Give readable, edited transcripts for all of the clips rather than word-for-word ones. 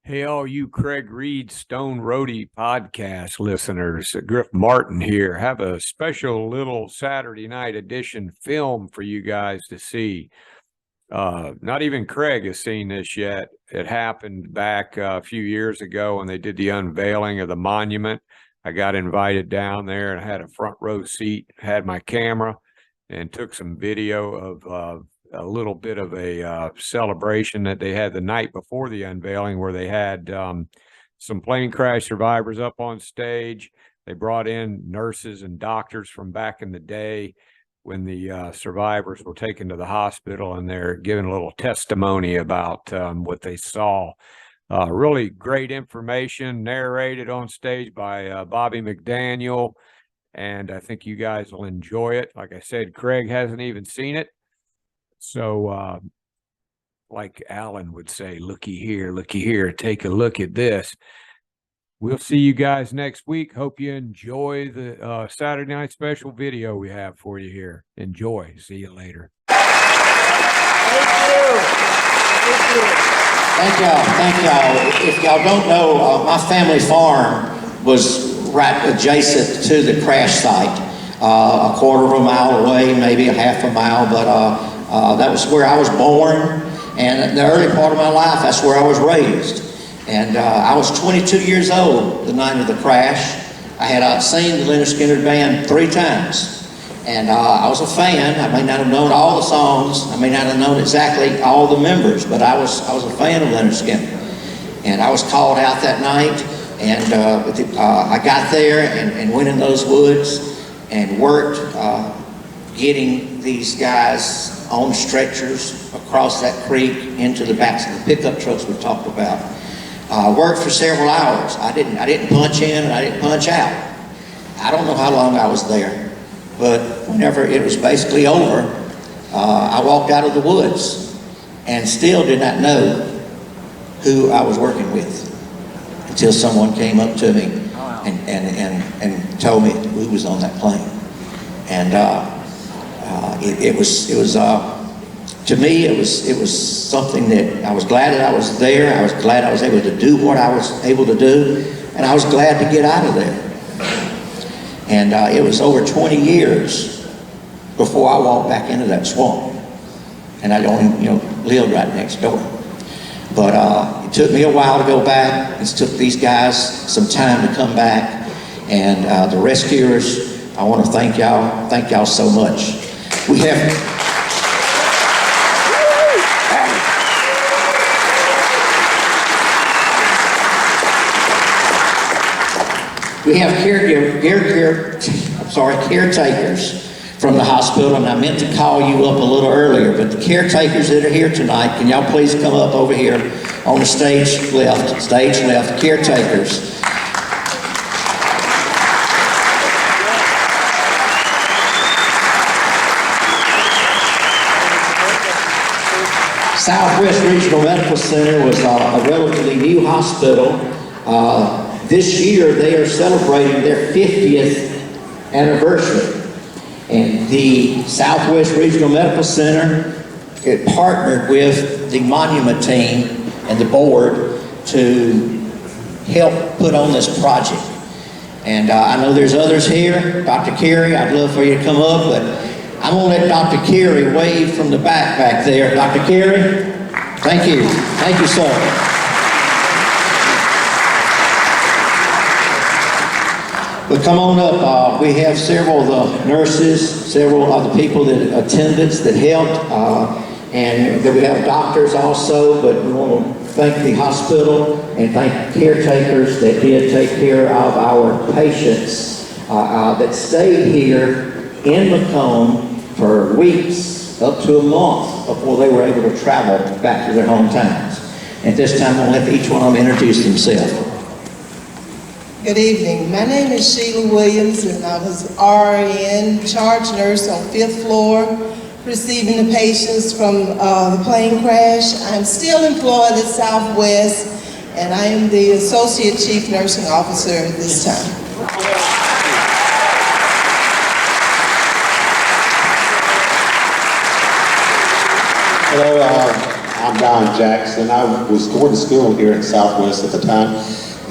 Hey, all you Craig Reed Stone Roadie podcast listeners, Griff Martin here. Have a special little Saturday night edition film for you guys to see. Not even Craig has seen this yet. It happened back a few years ago when they did the unveiling of the monument. I got invited down there and had a front row seat, had my camera, and took some video of a little bit of a celebration that they had the night before the unveiling, where they had some plane crash survivors up on stage. They brought in nurses and doctors from back in the day when the survivors were taken to the hospital, and they're giving a little testimony about what they saw. Really great information narrated on stage by Bobby McDaniel, and I think you guys will enjoy it. Like I said, Craig hasn't even seen it. So, like Alan would say, looky here, take a look at this. We'll see you guys next week. Hope you enjoy the Saturday night special video we have for you here. Enjoy. See you later. Thank y'all. If y'all don't know, my family farm was right adjacent to the crash site, a quarter of a mile away, maybe a half a mile, but that was where I was born, and in the early part of my life, that's where I was raised. And I was 22 years old the night of the crash. I had seen the Lynyrd Skynyrd band 3 times, and I was a fan. I may not have known all the songs, I may not have known exactly all the members, but I was a fan of Lynyrd Skynyrd. And I was called out that night, and I got there and went in those woods and worked getting these guys on stretchers across that creek into the backs of the pickup trucks we talked about. Worked for several hours. I didn't punch in and I didn't punch out. I don't know how long I was there, but whenever it was basically over, I walked out of the woods and still did not know who I was working with until someone came up to me and told me who was on that plane. And it was to me, it was something that I was glad that I was there. I was glad I was able to do what I was able to do, and I was glad to get out of there. And it was over 20 years before I walked back into that swamp, and I only lived right next door. But it took me a while to go back. It took these guys some time to come back, and the rescuers. I want to thank y'all so much. We have caretakers from the hospital, and I meant to call you up a little earlier, but the caretakers that are here tonight, can y'all please come up over here on the stage left, caretakers. Southwest Regional Medical Center was a relatively new hospital. This year they are celebrating their 50th anniversary. And the Southwest Regional Medical Center partnered with the monument team and the board to help put on this project. And I know there's others here. Dr. Carey, I'd love for you to come up, but I'm going to let Dr. Carey wave from the back there. Dr. Carey, thank you. Thank you, sir. But come on up. We have several of the nurses, several of the people that attendants that helped, and we have doctors also, but we want to thank the hospital and thank caretakers that did take care of our patients that stayed here in Macomb for weeks, up to a month, before they were able to travel back to their hometowns. And this time I'll let each one of them introduce themselves. Good evening. My name is Sheila Williams, and I was RN, charge nurse on 5th floor, receiving the patients from the plane crash. I'm still employed at Southwest, and I am the Associate Chief Nursing Officer at this time. Hello, I'm Don Jackson. I was going to school here at Southwest at the time,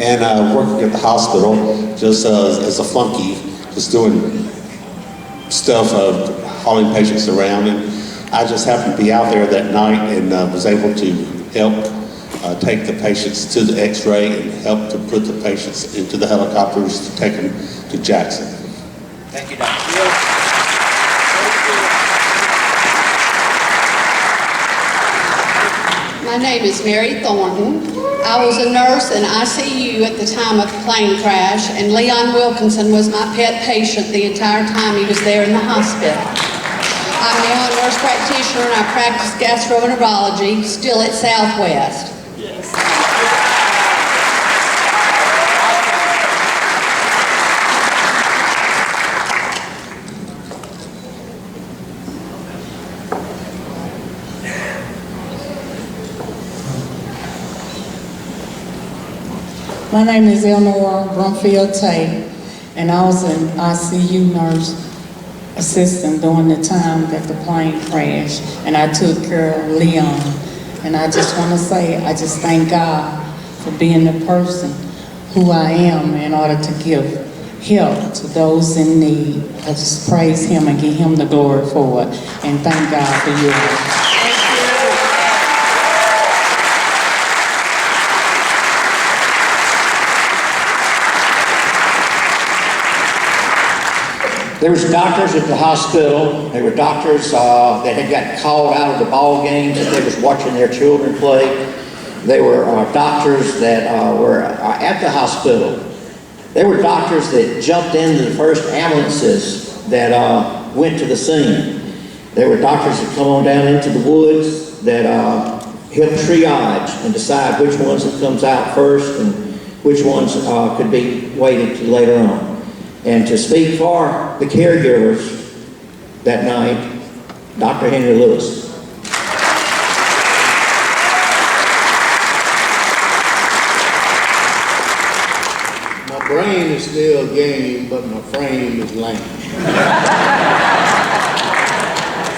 and working at the hospital just as a flunky, just doing stuff, hauling patients around. And I just happened to be out there that night and was able to help take the patients to the X-ray and help to put the patients into the helicopters to take them to Jackson. Thank you, Dr. My name is Mary Thornton. I was a nurse in ICU at the time of the plane crash, and Leon Wilkinson was my pet patient the entire time he was there in the hospital. I'm now a nurse practitioner and I practice gastroenterology, still at Southwest. My name is Eleanor Brumfield Tate, and I was an ICU nurse assistant during the time that the plane crashed, and I took care of Leon. And I just want to say, I just thank God for being the person who I am in order to give help to those in need. I just praise Him and give Him the glory for it, and thank God for you all. There was doctors at the hospital. There were doctors that had got called out of the ball games that they was watching their children play. There were doctors that were at the hospital. There were doctors that jumped into the first ambulances that went to the scene. There were doctors that come on down into the woods that help triage and decide which ones that comes out first and which ones could be waited to later on. And to speak for the caregivers that night, Dr. Henry Lewis. My brain is still game, but my frame is lame.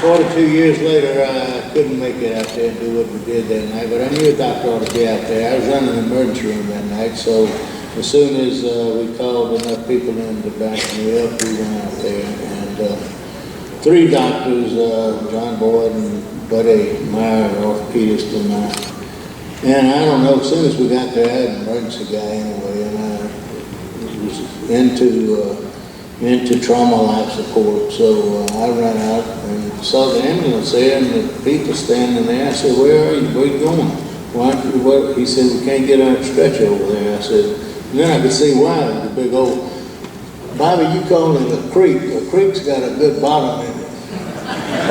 42 years later, I couldn't make it out there and do what we did that night, but I knew a doctor ought to be out there. I was running an emergency room that night, so as soon as we called enough people in to back me up, we went out there. And 3 doctors, John Boyd and Buddy Meyer, orthopedist, and I don't know, as soon as we got there, I had an emergency guy anyway, and I was into trauma life support. So I ran out and saw the ambulance there and the people standing there. I said, "Where are you? Where are you going?" "Why aren't you?" "What?" He said, "We can't get our stretcher over there." I said, and then I could see why. The big old, "Bobby, you call it a creek. A creek's got a good bottom in it."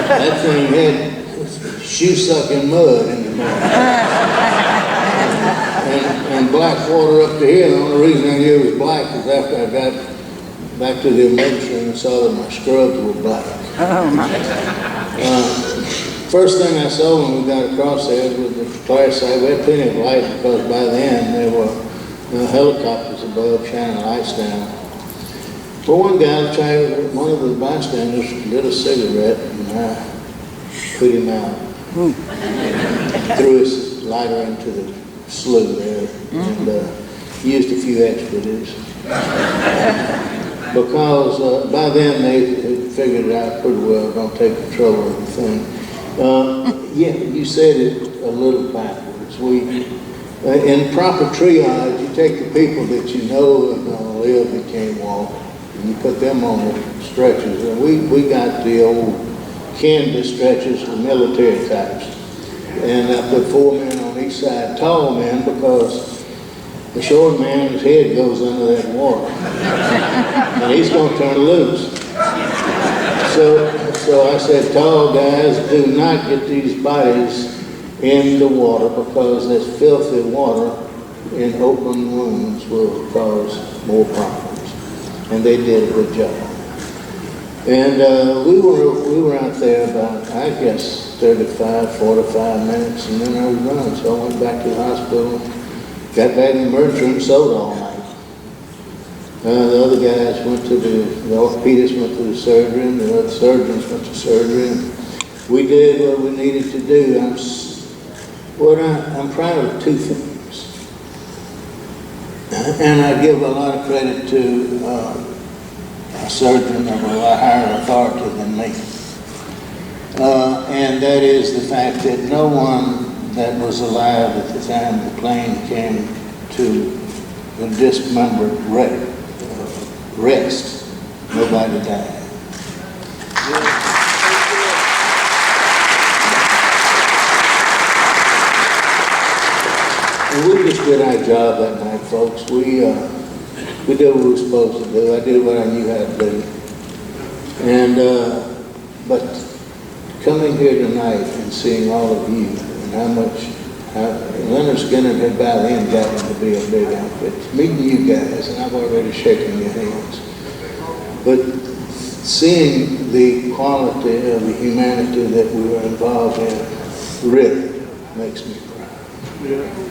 That thing had shoe-sucking mud in the mud. and black water up to here. The only reason I knew it was black was after I got back to the emergency room and saw that my scrubs were black. Oh my. First thing I saw when we got across there was the fire side. We had plenty of light because by then there were helicopters above shining lights down. But one one of the bystanders lit a cigarette and I put him out. Threw his lighter into the slough there and used a few expletives. Because by then they had figured it out pretty well, don't take control of the thing. Yeah, you said it a little backwards. In proper triage, you take the people that you know are going to live and can't walk, and you put them on the stretchers. And we got the old canvas stretchers for military types. And I put 4 men on each side, tall men, because the short man, his head goes under that water. And he's going to turn loose. So I said, tall guys, do not get these bodies in the water because this filthy water in open wounds will cause more problems. And they did a good job. And we were out there about, I guess, 35, 45 minutes, and then I was done. So I went back to the hospital, got back in the emergency room, sewed all night. The other guys went to the orthopedist went to the surgery, and the other surgeons went to surgery. And we did what we needed to do. What I'm proud of two things. And I give a lot of credit to a surgeon of a lot higher authority than me. And that is the fact that no one that was alive at the time the plane came to a dismembered rest. Nobody died. And we just did our job that night, folks. We did what we were supposed to do. I did what I knew how to do. And, but coming here tonight and seeing all of you and how much Lynyrd Skynyrd had by then gotten to be a big outfit. Meeting you guys, and I've already shaken your hands. But seeing the quality of the humanity that we were involved in really makes me proud. Yeah.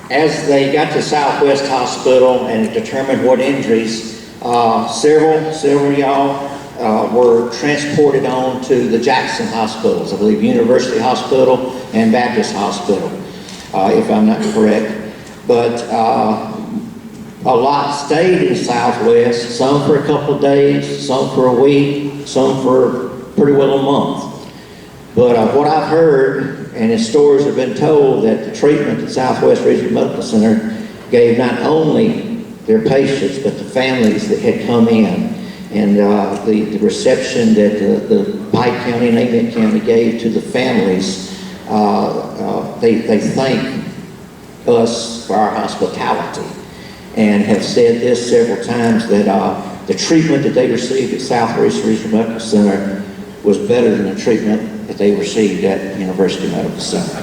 As they got to Southwest Hospital and determined what injuries, several of y'all were transported on to the Jackson hospitals, I believe University Hospital and Baptist Hospital, if I'm not correct. But a lot stayed in Southwest, some for a couple of days, some for a week, some for pretty well a month. But what I've heard, and the stories have been told, that the treatment at Southwest Regional Medical Center gave not only their patients, but the families that had come in, and the reception that the Pike County and Amite County gave to the families. They thank us for our hospitality, and have said this several times, that the treatment that they received at Southwest Regional Medical Center was better than the treatment that they received at University Medical Center.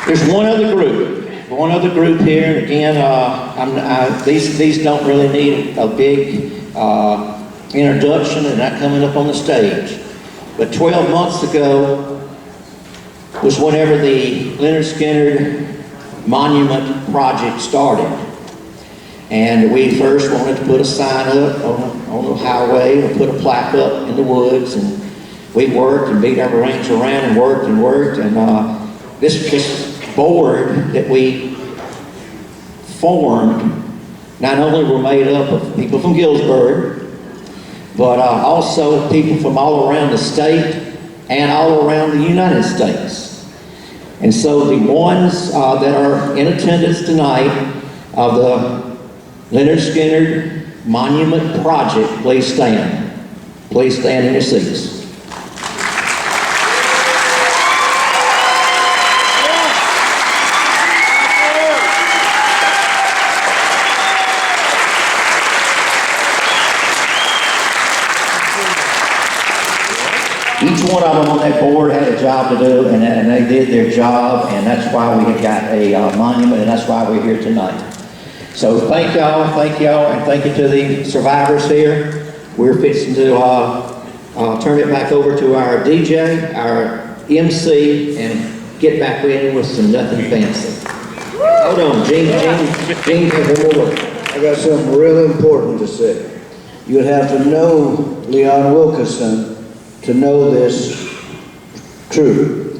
There's one other group here, and again, these don't really need a big introduction. They're not coming up on the stage. But 12 months ago was whenever the Lynyrd Skynyrd Monument Project started. And we first wanted to put a sign up on the highway, and put a plaque up in the woods, and we worked and beat our brains around and worked, and this board that we formed not only were made up of people from Galesburg, but also people from all around the state and all around the United States. And so the ones that are in attendance tonight of the Lynyrd Skynyrd Monument Project, please stand. Please stand in your seats. Each one of them on that board had a job to do, and they did their job, and that's why we have got a monument, and that's why we're here tonight. So thank y'all, and thank you to the survivors here. We're fixing to turn it back over to our DJ, our MC, and get back in with some nothing fancy. Hold on, Gene, I got something really important to say. You'd have to know Leon Wilkinson to know this true.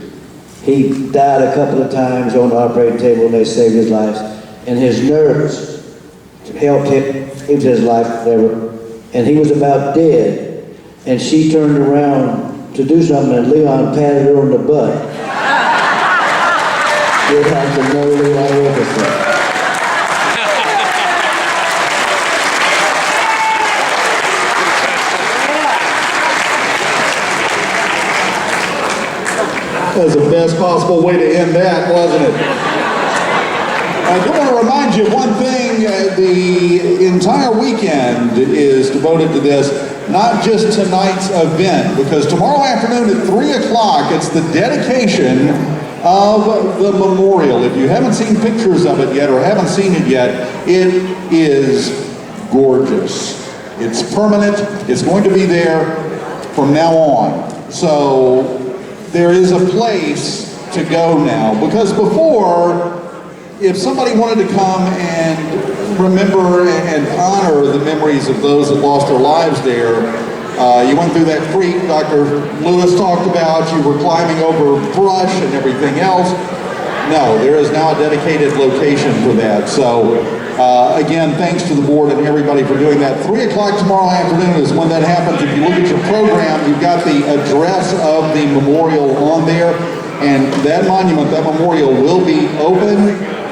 He died a couple of times on the operating table, and they saved his life. And his nerves helped him save his life, whatever. And he was about dead. And she turned around to do something, and Leon patted her on the butt. You'd have to know Leon Wilkinson. That was the best possible way to end that, wasn't it? I do want to remind you of one thing. The entire weekend is devoted to this, not just tonight's event, because tomorrow afternoon at 3 o'clock, it's the dedication of the memorial. If you haven't seen pictures of it yet or haven't seen it yet, it is gorgeous. It's permanent. It's going to be there from now on. So there is a place to go now, because before, if somebody wanted to come and remember and honor the memories of those that lost their lives there, you went through that creek Dr. Lewis talked about, you were climbing over brush and everything else. No, there is now a dedicated location for that. So again, thanks to the board and everybody for doing that. 3 o'clock tomorrow afternoon is when that happens. If you look at your program, you've got the address of the memorial on there, and that monument, that memorial will be open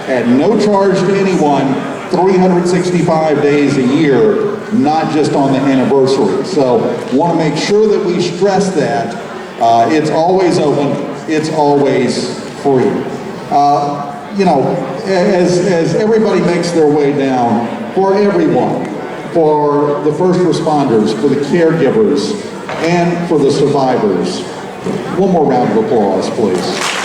at no charge to anyone 365 days a year, not just on the anniversary. So want to make sure that we stress that. It's always open, it's always free. You know, as everybody makes their way down, for everyone, for the first responders, for the caregivers, and for the survivors, one more round of applause, please.